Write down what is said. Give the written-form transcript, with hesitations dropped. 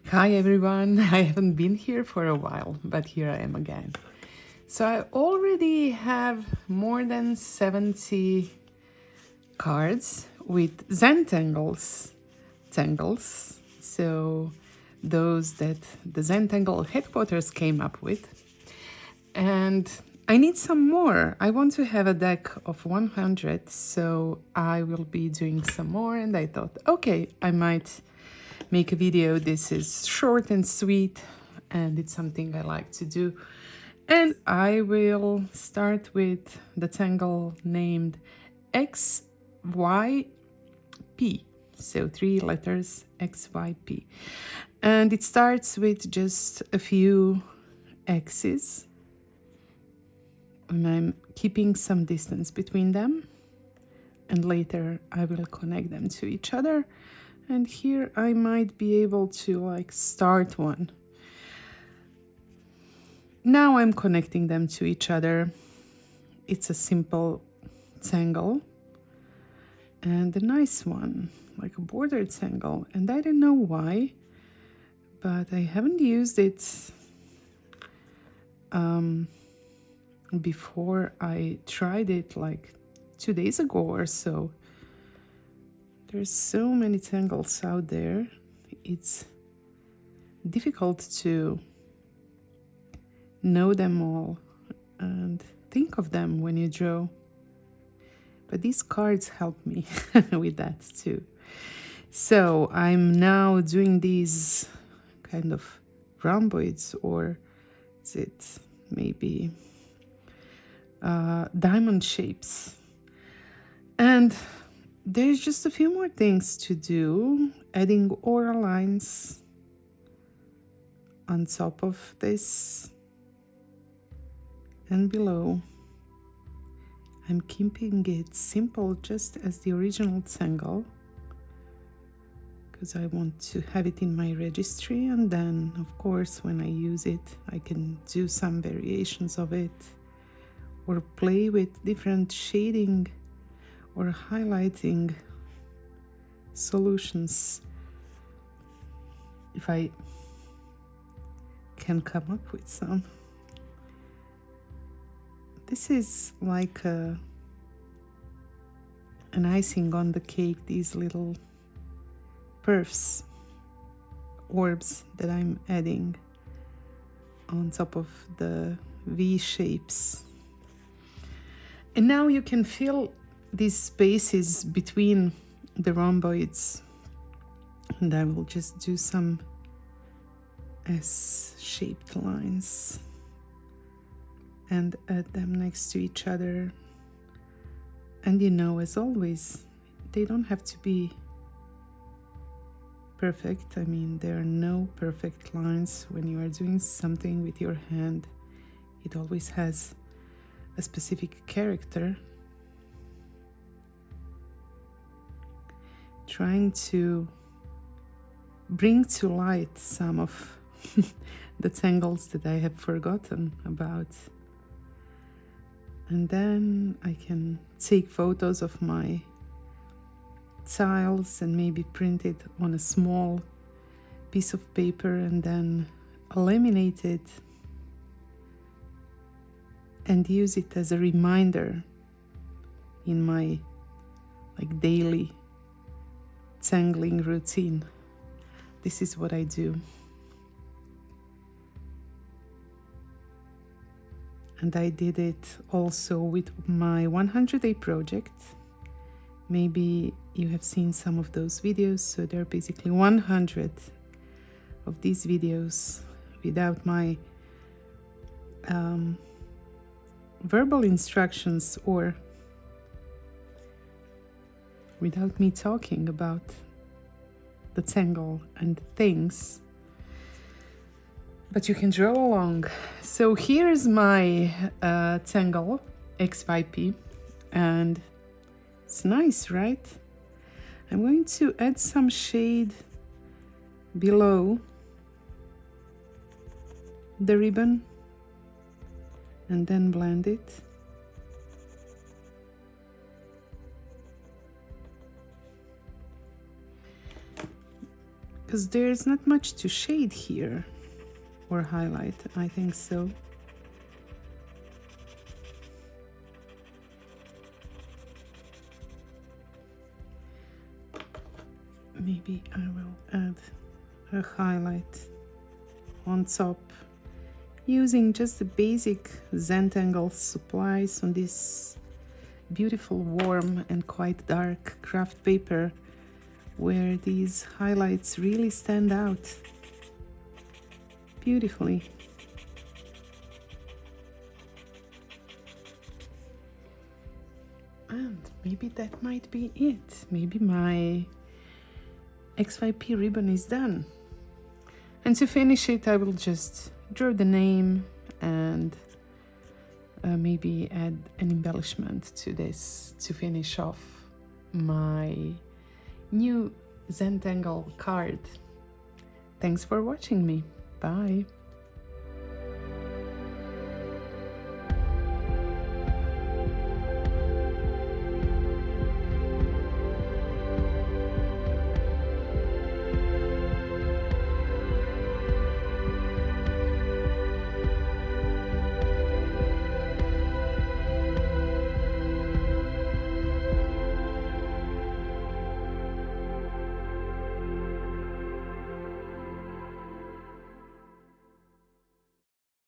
Hi everyone, I haven't been here for a while, but here I am again. So I already have more than 70 cards with Zentangles, tangles. So those that the Zentangle headquarters came up with. And I need some more. I want to have a deck of 100, so I will be doing some more. And I thought, okay, I might make a video. This is short and sweet, and it's something I like to do. And I will start with the tangle named XYP. So 3 letters, XYP. And it starts with just a few X's. And I'm keeping some distance between them. And later I will connect them to each other. And here I might be able to start one. Now I'm connecting them to each other. It's a simple tangle and a nice one, like a border tangle. And I don't know why, but I haven't used it before. I tried it like 2 days ago or so. There's so many tangles out there. It's difficult to know them all and think of them when you draw. But these cards help me with that too. So I'm now doing these kind of rhomboids, or is it maybe diamond shapes. And there's just a few more things to do, adding aura lines on top of this and below. I'm keeping it simple, just as the original tangle, because I want to have it in my registry, and then of course when I use it I can do some variations of it or play with different shading or highlighting solutions if I can come up with some. This is like an icing on the cake, these little perfs, orbs that I'm adding on top of the V shapes. And now you can feel these spaces between the rhomboids, and I will just do some S-shaped lines and add them next to each other. And as always, they don't have to be perfect. I mean, there are no perfect lines when you are doing something with your hand. It always has a specific character. Trying to bring to light some of the tangles that I have forgotten about. And then I can take photos of my tiles and maybe print it on a small piece of paper and then laminate it and use it as a reminder in my daily tangling routine. This is what I do. And I did it also with my 100-day project. Maybe you have seen some of those videos. So there are basically 100 of these videos without my verbal instructions or without me talking about the tangle and things. But you can draw along. So here's my tangle XYP, and it's nice, right? I'm going to add some shade below the ribbon and then blend it. because there's not much to shade here or highlight, I think so. Maybe I will add a highlight on top using just the basic Zentangle supplies on this beautiful, warm and quite dark craft paper, where these highlights really stand out beautifully. And maybe that might be it. Maybe my XYP ribbon is done. And to finish it, I will just draw the name and maybe add an embellishment to this to finish off my new Zentangle card. Thanks for watching me. Bye.